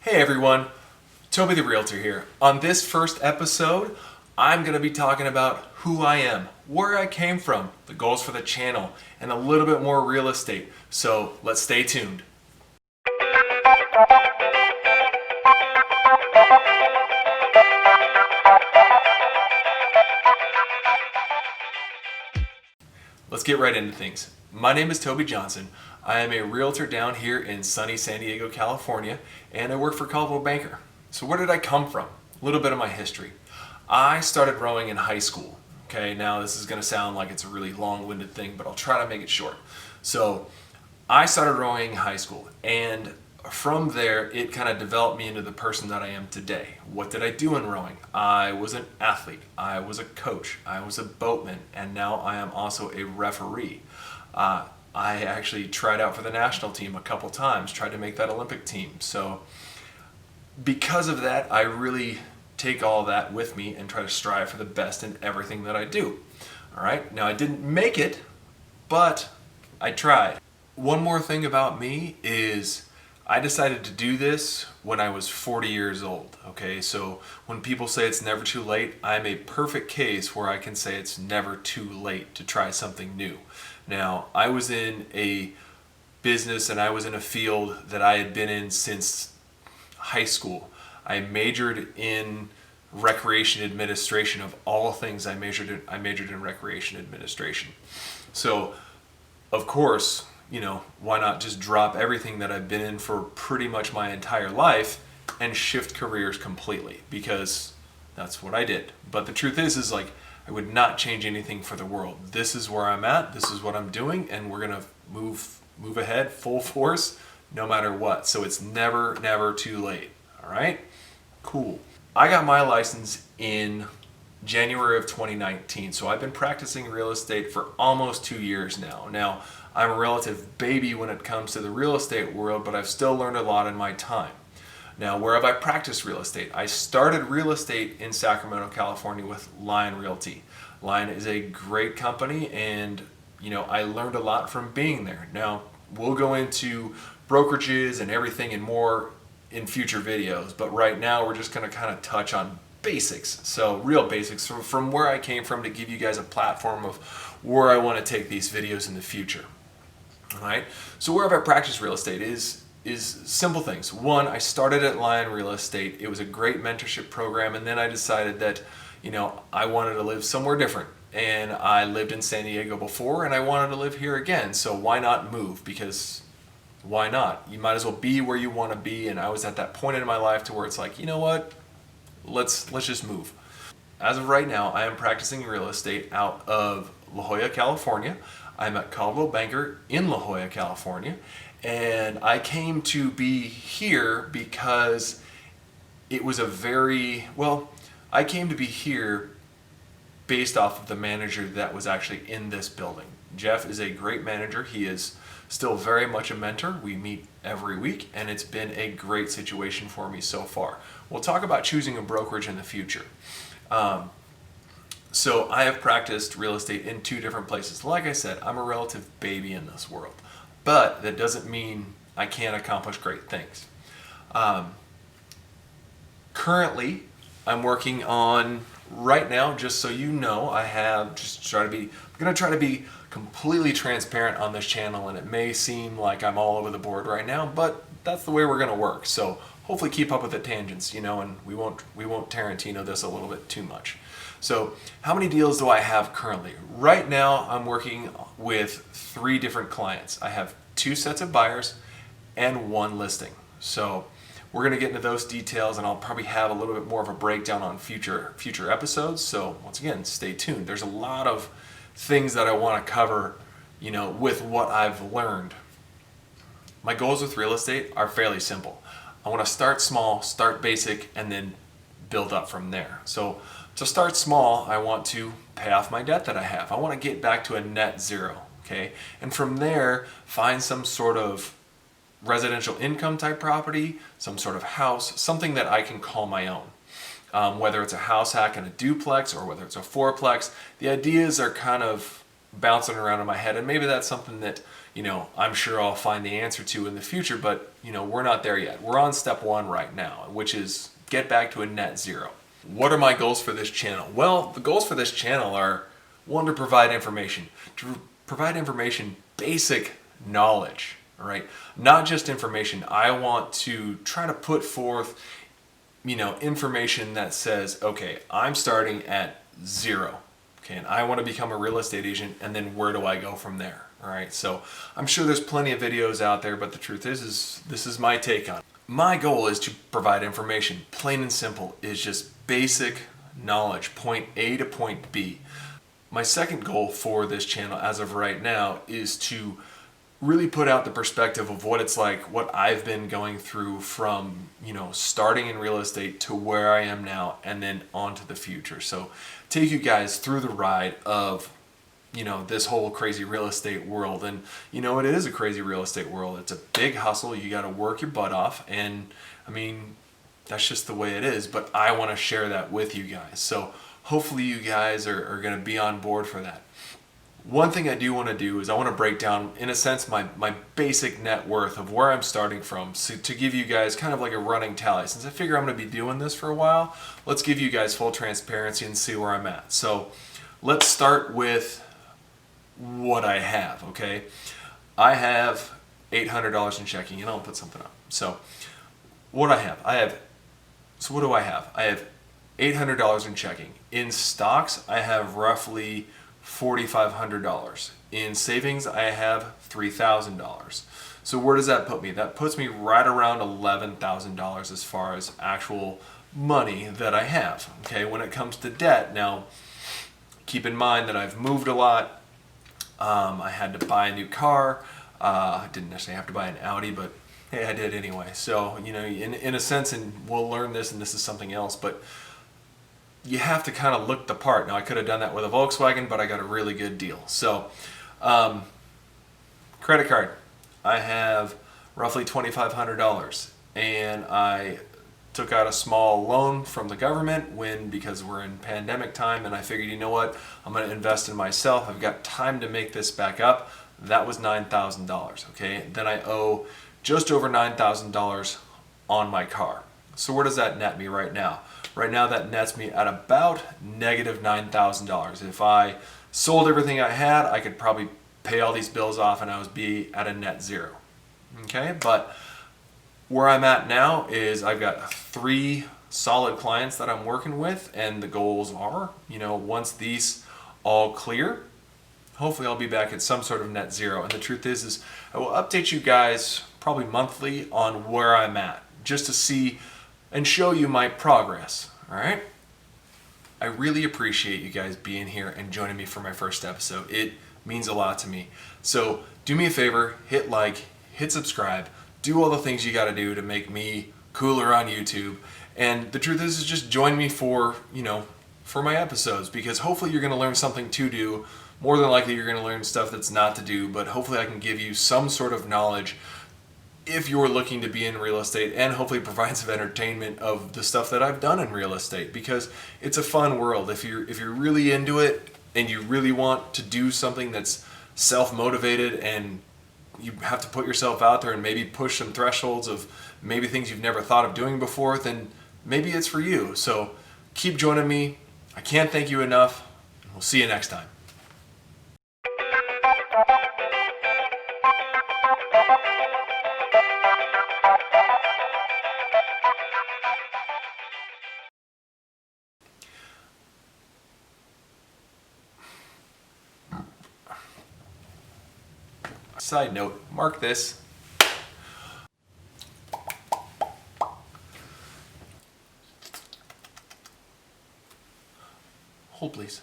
Hey everyone, Toby the Realtor here. On this first episode, I'm going to be talking about who I am, where I came from, the goals for the channel, and a little bit more real estate. So let's stay tuned. Let's get right into things. My name is Toby Johnson. I am a realtor down here in sunny San Diego, California, and I work for Coldwell Banker. So where did I come from? A little bit of my history. I started rowing in high school. Okay, now this is going to sound like it's a really long-winded thing, but I'll try to make it short. So I started rowing in high school, and from there, it kind of developed me into the person that I am today. What did I do in rowing? I was an athlete, I was a coach, I was a boatman, and now I am also a referee. I actually tried out for the national team a couple times, tried to make that Olympic team. So because of that, I really take all that with me and try to strive for the best in everything that I do. All right, now I didn't make it, but I tried. One more thing about me is I decided to do this when I was 40 years old, okay? So when people say it's never too late, I'm a perfect case where I can say it's never too late to try something new. Now, I was in a business and I was in a field that I had been in since high school. I majored in recreation administration. Of all things, I majored in recreation administration. So, of course, why not just drop everything that I've been in for pretty much my entire life and shift careers completely, because that's what I did. But the truth is like, I would not change anything for the world. This is where I'm at, this is what I'm doing, and we're gonna move ahead full force no matter what. So it's never too late. All right? Cool. I got my license in January of 2019. So I've been practicing real estate for almost 2 years now. Now, I'm a relative baby when it comes to the real estate world, but I've still learned a lot in my time. Now, where have I practiced real estate? I started real estate in Sacramento, California with Lion Realty. Lion is a great company, and I learned a lot from being there. Now, we'll go into brokerages and everything and more in future videos, but right now we're just going to kind of touch on basics. So real basics from where I came from to give you guys a platform of where I want to take these videos in the future. All right. So where have I practiced real estate is simple things. One, I started at Lion Real Estate. It was a great mentorship program, and then I decided that I wanted to live somewhere different. And I lived in San Diego before, and I wanted to live here again. So why not move? Because why not? You might as well be where you want to be. And I was at that point in my life to where it's like, you know what? Let's just move. As of right now, I am practicing real estate out of La Jolla, California. I'm at Coldwell Banker in La Jolla, California, and I came to be here because it was I came to be here based off of the manager that was actually in this building. Jeff is a great manager. He is still very much a mentor. We meet every week, and it's been a great situation for me so far. We'll talk about choosing a brokerage in the future. So I have practiced real estate in 2 different places. Like I said, I'm a relative baby in this world, but that doesn't mean I can't accomplish great things. Currently, I'm working on, right now, just so you know, I'm going to try to be completely transparent on this channel, and it may seem like I'm all over the board right now, but that's the way we're going to work. So hopefully keep up with the tangents, and we won't Tarantino this a little bit too much. So how many deals do I have currently? Right now, I'm working with 3 different clients. I have 2 sets of buyers and 1 listing. So we're going to get into those details, and I'll probably have a little bit more of a breakdown on future episodes. So once again, stay tuned. There's a lot of things that I want to cover, with what I've learned. My goals with real estate are fairly simple. I want to start small, start basic, and then build up from there. So to start small, I want to pay off my debt that I have. I want to get back to a net zero, okay? And from there, find some sort of residential income type property, some sort of house, something that I can call my own. Whether it's a house hack and a duplex or whether it's a fourplex, the ideas are kind of bouncing around in my head, and maybe that's something that I'm sure I'll find the answer to in the future, but we're not there yet. We're on step one right now, which is get back to a net zero. What are my goals for this channel? Well, the goals for this channel are, one, to provide information. To provide information, basic knowledge, all right? Not just information. I want to try to put forth, information that says, okay, I'm starting at zero, okay, and I want to become a real estate agent, and then where do I go from there, all right? So I'm sure there's plenty of videos out there, but the truth is this is my take on it. My goal is to provide information, plain and simple, is just basic knowledge, point A to point B. My second goal for this channel as of right now is to really put out the perspective of what it's like, what I've been going through from, starting in real estate to where I am now and then on to the future. So take you guys through the ride of, this whole crazy real estate world. And it is a crazy real estate world. It's a big hustle. You got to work your butt off. And that's just the way it is. But I want to share that with you guys. So hopefully you guys are going to be on board for that. One thing I do want to do is I want to break down, in a sense, my basic net worth of where I'm starting from, so to give you guys kind of like a running tally. Since I figure I'm going to be doing this for a while, let's give you guys full transparency and see where I'm at. So let's start with what I have, okay? I have $800 in checking, and I'll put something up. So what do I have? I have $800 in checking. In stocks, I have roughly $4,500. In savings, I have $3,000. So where does that put me? That puts me right around $11,000 as far as actual money that I have. Okay, when it comes to debt, now keep in mind that I've moved a lot. I had to buy a new car. I didn't necessarily have to buy an Audi, but hey, I did anyway. So, in a sense, and we'll learn this, and this is something else, but you have to kind of look the part. Now, I could have done that with a Volkswagen, but I got a really good deal. So, credit card. I have roughly $2,500, and I took out a small loan from the government because we're in pandemic time, and I figured, you know what, I'm going to invest in myself. I've got time to make this back up. That was $9,000, okay? Then I owe just over $9,000 on my car. So where does that net me right now? Right now that nets me at about negative $9,000. If I sold everything I had, I could probably pay all these bills off and I would be at a net zero. Okay, but where I'm at now is I've got 3 solid clients that I'm working with, and the goals are, once these all clear, hopefully I'll be back at some sort of net zero. And the truth is I will update you guys probably monthly on where I'm at, just to see and show you my progress, all right? I really appreciate you guys being here and joining me for my first episode. It means a lot to me. So do me a favor, hit like, hit subscribe, do all the things you got to do to make me cooler on YouTube. And the truth is just join me for my episodes, because hopefully you're going to learn something to do. More than likely you're going to learn stuff that's not to do, but hopefully I can give you some sort of knowledge if you're looking to be in real estate, and hopefully provide some entertainment of the stuff that I've done in real estate, because it's a fun world. If you're really into it and you really want to do something that's self-motivated, and you have to put yourself out there and maybe push some thresholds of maybe things you've never thought of doing before, then maybe it's for you. So keep joining me. I can't thank you enough. We'll see you next time. Side note, mark this. Hold please.